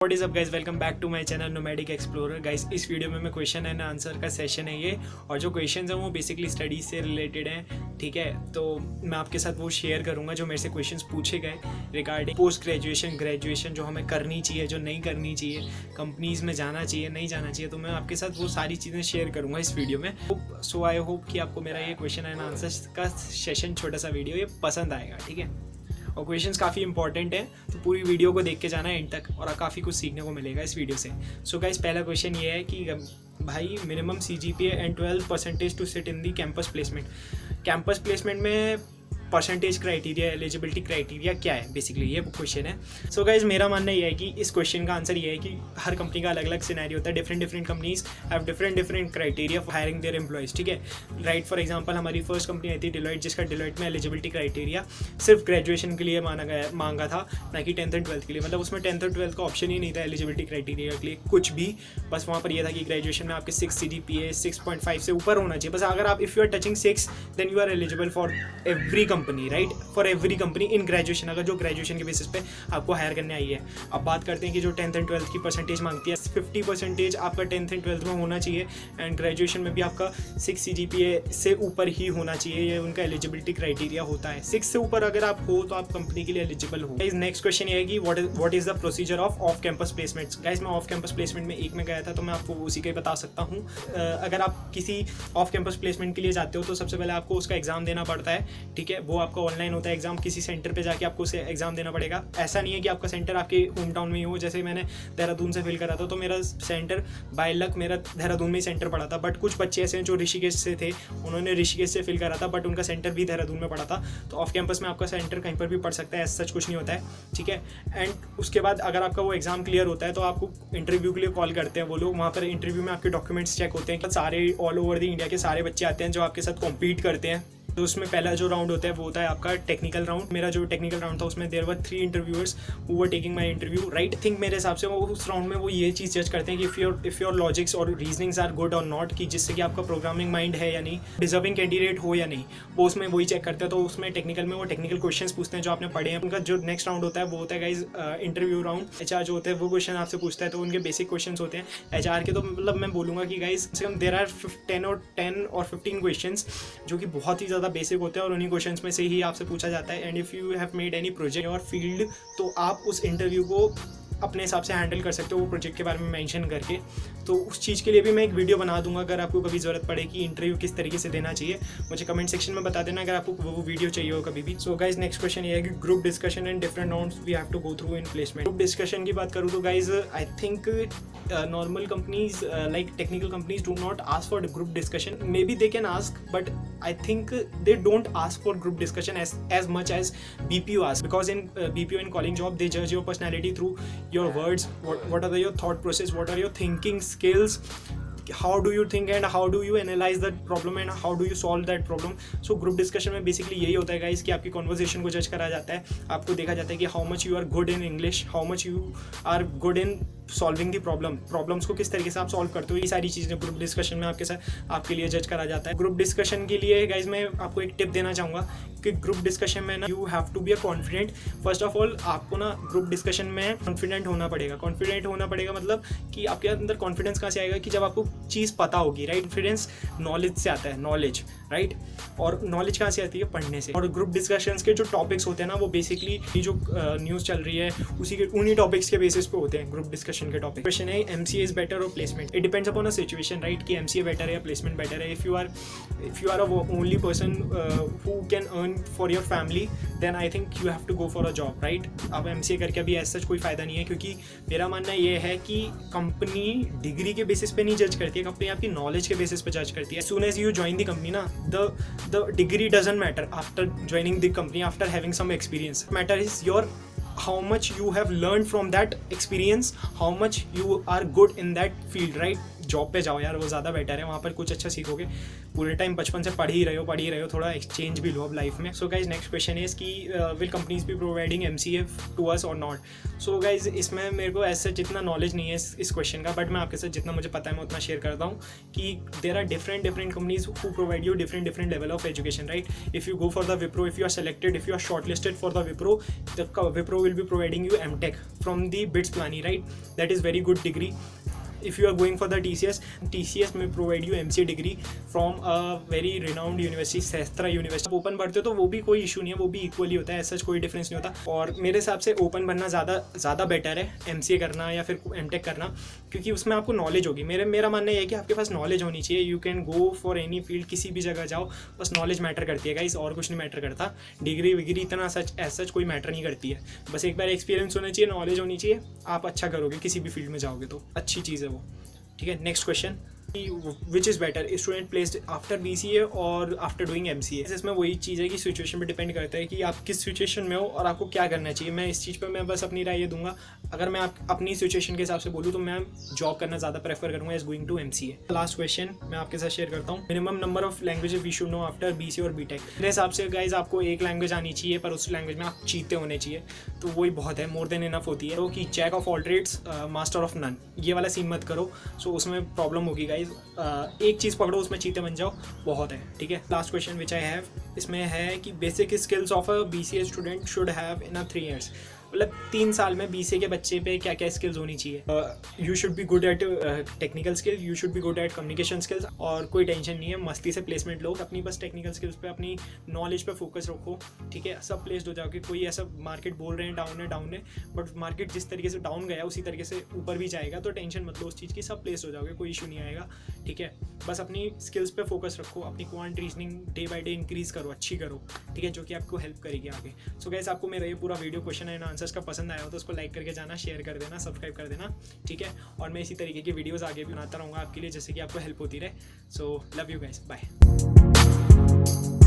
What is up guys, welcome back to my channel nomadic explorer. Guys इस video में मैं question and answer का session है ये, और जो क्वेश्चंस हैं वो बेसिकली स्टडीज़ से रिलेटेड हैं। ठीक है, तो मैं आपके साथ वो शेयर करूंगा जो मेरे से क्वेश्चंस पूछे गए रिगार्डिंग पोस्ट ग्रेजुएशन, ग्रेजुएशन जो हमें करनी चाहिए, जो नहीं करनी चाहिए, कंपनीज़ में जाना चाहिए, नहीं जाना चाहिए। तो मैं आपके साथ वो सारी चीज़ें शेयर करूँगा इस वीडियो में। सो आई होप कि आपको मेरा ये क्वेश्चन एंड आंसर का सेशन, छोटा सा वीडियो, ये पसंद आएगा। ठीक है, और क्वेश्चंस काफ़ी इंपॉर्टेंट है, तो पूरी वीडियो को देख के जाना एंड तक, और काफ़ी कुछ सीखने को मिलेगा इस वीडियो से। सो गाइस, पहला क्वेश्चन ये है कि भाई minimum CGPA and 12% to sit in the campus placement. Campus placement में परसेंटेज क्राइटेरिया, एलिजिबिलिटी क्राइटेरिया क्या है, बेसिकली ये क्वेश्चन है। सो गाइज, मेरा मानना ये है कि इस क्वेश्चन का आंसर ये है कि हर कंपनी का अलग अलग सिनेरियो होता है। Different companies have different criteria for hiring there employees. ठीक है, राइट, फॉर एग्जांपल हमारी फर्स्ट कंपनी आई थी डिलॉयट, जिसका डिलॉयट में एलिजिबिलिटी क्राइटेरिया सिर्फ ग्रेजुएशन के लिए मांगा था, ना कि 10th एंड 12th के लिए। मतलब उसमें 10th और 12th का ऑप्शन ही नहीं था एलिजिबिलिटी क्राइटेरिया के लिए कुछ भी। बस वहाँ पर यह था कि ग्रेजुएशन में आपके 6 CGPA 6.5 से ऊपर होना चाहिए। बस अगर आप if you are touching 6 then you are eligible for every company, right, for every company in graduation, अगर जो ग्रेजुएशन के बेसिस पे आपको हायर करने आई है। अब बात करते हैं कि जो 10th एंड 12th की परसेंटेज मांगती है, 50% आपका 10th एंड 12th में होना चाहिए, एंड ग्रेजुएशन में भी आपका 6 CGPA से ऊपर ही होना चाहिए। ये उनका एलिजिबिलिटी क्राइटेरिया होता है। 6 से ऊपर अगर आप हो तो आप कंपनी के लिए एलिजिबल हो। नेक्स्ट क्वेश्चन ये है कि what is the procedure off campus placements. Guys, मैं ऑफ कैंपस प्लेसमेंट में एक में गया था, तो मैं आपको उसी का बता सकता हूँ। अगर आप किसी ऑफ कैंपस प्लेसमेंट के लिए जाते हो तो सबसे पहले आपको उसका एग्जाम देना पड़ता है। ठीक है, वो आपका ऑनलाइन होता है एग्जाम, किसी सेंटर पे जाके आपको उसे एग्जाम देना पड़ेगा। ऐसा नहीं है कि आपका सेंटर आपके होम टाउन में ही हो। जैसे मैंने देहरादून से फिल करा था, तो मेरा सेंटर बाय लक मेरा देहरादून में ही सेंटर पड़ा था। बट कुछ बच्चे ऐसे हैं जो ऋषिकेश से थे, उन्होंने ऋषिकेश से फिल करा था, बट उनका सेंटर भी देहरादून में पड़ा था। तो ऑफ कैंपस में आपका सेंटर कहीं पर भी पड़ सकता है, ऐसा सच कुछ नहीं होता है। ठीक है, एंड उसके बाद अगर आपका वो एग्जाम क्लियर होता है तो आपको इंटरव्यू के लिए कॉल करते हैं वो लोग। वहाँ पर इंटरव्यू में आपके डॉक्यूमेंट्स चेक होते हैं। सारे ऑल ओवर द इंडिया के सारे बच्चे आते हैं जो आपके साथ कॉम्पीट करते हैं। तो उसमें पहला जो राउंड होता है वो होता है आपका टेक्निकल राउंड। मेरा जो टेक्निकल राउंड था उसमें there were 3 interviewers who were taking my interview, right. Think मेरे हिसाब से वो उस राउंड में वो ये चीज़ जज करते हैं कि इफ़ योर लॉजिक्स और रीजनिंग्स आर गुड और नॉट, कि जिससे कि आपका प्रोग्रामिंग माइंड है या नहीं, डिजर्विंग कैंडिडेट हो या नहीं, वो उसमें वही चेक करते हैं। तो उसमें टेक्निकल में वो टेक्निकल क्वेश्चंस पूछते हैं जो आपने पढ़े हैं। उनका जो नेक्स्ट राउंड होता है वो होता है गाइज इंटरव्यू राउंड। HR जो होते हैं वो क्वेश्चन आपसे पूछता है, तो उनके बेसिक क्वेश्चन होते हैं HR के। तो मतलब मैं बोलूँगा कि गाइज देयर आर 10 और 15 क्वेश्चन जो कि बहुत ही ज़्यादा बेसिक होते हैं, और उन्हीं क्वेश्चंस में से ही आपसे पूछा जाता है। And if you have made any project और फील्ड, तो आप उस इंटरव्यू को अपने हिसाब से हैंडल कर सकते हो, वो प्रोजेक्ट के बारे में मेंशन करके। तो उस चीज़ के लिए भी मैं एक वीडियो बना दूंगा, अगर आपको कभी ज़रूरत पड़े कि इंटरव्यू किस तरीके से देना चाहिए। मुझे कमेंट सेक्शन में बता देना अगर आपको वो वीडियो चाहिए हो कभी भी। सो गाइज, नेक्स्ट क्वेश्चन ये है कि group discussion and different rounds we have to go through in placement. Group discussion की बात करूँ तो guys I think normal companies like technical companies do not ask for group discussion. Maybe they can ask, but I think they don't ask for group discussion as much as BPO asks, because in BPO and calling job they judge your personality through your words. What are your thought process, what are your thinking skills, how do you think and how do you analyze that problem and how do you solve that problem. So group discussion में basically यही होता है guys कि आपकी conversation को जज करा जाता है। आपको देखा जाता है कि how much you are good in English, how much you are good in solving the problems को किस तरीके से आप सॉल्व करते हो, ये सारी चीज़ें ग्रुप डिस्कशन में आपके लिए जज करा जाता है। ग्रुप डिस्कशन के लिए गाइज मैं आपको एक टिप देना चाहूँगा कि ग्रुप डिस्कशन में ना you have to be a confident. First of all आपको ना ग्रुप डिस्कशन में कॉन्फिडेंट होना पड़ेगा। कॉन्फिडेंट होना पड़ेगा मतलब कि आपके अंदर कॉन्फिडेंस कहाँ से आएगा, कि जब आपको चीज़ पता होगी, राइट। कॉन्फिडेंस नॉलेज से आता है, नॉलेज, राइट। और नॉलेज कहाँ से आती है, पढ़ने से। और ग्रुप डिस्कशंस के जो टॉपिक्स होते हैं ना, वो बेसिकली जो न्यूज़ चल रही है उन्हीं टॉपिक्स के बेसिस पे होते हैं ग्रुप डिस्कशन के टॉपिक। क्वेश्चन है MCA इज बेटर और placement. It depends upon a situation, right, कि MCA बेटर है या प्लेसमेंट बेटर है। If you are a only person who can earn for your family, then I think you have to go for a job, right. अब MCA करके अभी ऐसा कोई फ़ायदा नहीं है, क्योंकि मेरा मानना ये है कि कंपनी डिग्री के बेसिस पे नहीं जज करती है, कंपनी आपकी नॉलेज के बेसिस पे जज करती है। Soon as you join the company ना, the degree doesn't matter after joining the company, after having some experience. Matter is your how much you have learned from that experience, how much you are good in that field, right. Job पे जाओ यार, वो ज़्यादा better है, वहाँ पर कुछ अच्छा सीखोगे। पूरे टाइम बचपन से पढ़ ही रहे हो, थोड़ा एक्सचेंज भी लो अब लाइफ में। So guys next question is कि will companies be providing MCA to us और नॉट। सो गाइज इसमें मेरे को ऐसे जितना नॉलेज नहीं है इस क्वेश्चन का, बट मैं आपके साथ जितना मुझे पता है मैं उतना शेयर करता हूँ कि there are different companies who provide you different level of education, right. If you go for the Wipro, if you are selected, if you are shortlisted for the Wipro will be providing you MTech from the BITS Pilani, right? That is very good degree. If you are going for the TCS may provide you MCA degree from a very renowned university, Sastra University. Open भरते हो तो वो भी कोई issue नहीं है, वो भी इक्वली होता है, ऐसा कोई डिफरेंस नहीं होता। और मेरे हिसाब से ओपन भरना ज़्यादा बेटर है MCA करना या फिर MTech करना, क्योंकि उसमें आपको नॉलेज होगी। मेरा मानना ये है कि आपके पास नॉलेज होनी चाहिए। You can go for any field, किसी भी जगह जाओ, बस नॉलेज मैटर करती है गाइस, और कुछ नहीं मैटर करता। डिग्री विग्री इतना सच कोई मैटर नहीं करती है, बस एक बार एक्सपीरियंस होना चाहिए, नॉलेज होनी चाहिए, आप अच्छा करोगे किसी भी फील्ड में जाओगे तो अच्छी चीज़ है वो। ठीक है, next question, which is better, student placed after BCA और आफ्टर डूइंग MCA। इसमें वही चीज़ है कि सिचुएशन पे डिपेंड करता है कि आप किस सिचुएशन में हो और आपको क्या करना चाहिए। मैं इस चीज़ पे मैं बस अपनी राय ये दूंगा, अगर मैं अपनी सिचुएशन के हिसाब से बोलूँ तो मैं जॉब करना ज़्यादा प्रेफर करूँगा as going to MCA। Last question मैं आपके साथ शेयर करता हूँ, minimum number of languages we should know after BCA और BTech। मेरे हिसाब से गाइज आपको एक लैंग्वेज आनी चाहिए, पर उस लैंग्वेज में आप चीते होने चाहिए, तो वही बहुत है, मोर देन इनफ होती है। तो कि jack of all trades master of none, ये वाला सीन मत करो, सो उसमें प्रॉब्लम होगी गाइज। एक चीज़ पकड़ो, उसमें चीते बन जाओ, बहुत है। ठीक है, last question which I have, इसमें है कि basic skills of a BCA student should have in 3 years। मतलब 3 साल में BCA के बच्चे पे क्या क्या स्किल्स होनी चाहिए। You should be good at technical skills, you should be good at communication skills, और कोई टेंशन नहीं है, मस्ती से प्लेसमेंट लो, अपनी बस टेक्निकल स्किल्स पे, अपनी नॉलेज पे फोकस रखो। ठीक है, सब प्लेस्ड हो जाओगे। कोई ऐसा मार्केट बोल रहे हैं डाउन है, बट मार्केट जिस तरीके से डाउन गया उसी तरीके से ऊपर भी जाएगा, तो टेंशन मत लो उस चीज़ की, सब प्लेस्ड हो जाओगे, कोई इशू नहीं आएगा। ठीक है, बस अपनी स्किल्स पे फोकस रखो, अपनी quant reasoning day by day increase करो, अच्छी करो। ठीक है, जो कि आपको हेल्प करेगी आगे। सो गाइस, आपको मेरा ये पूरा वीडियो क्वेश्चन एंड आंसर्स का पसंद आया हो तो उसको लाइक करके जाना, शेयर कर देना, सब्सक्राइब कर देना। ठीक है, और मैं इसी तरीके की वीडियोस आगे भी बनाता रहूँगा आपके लिए, जैसे कि आपको हेल्प होती रहे। So love you guys, bye.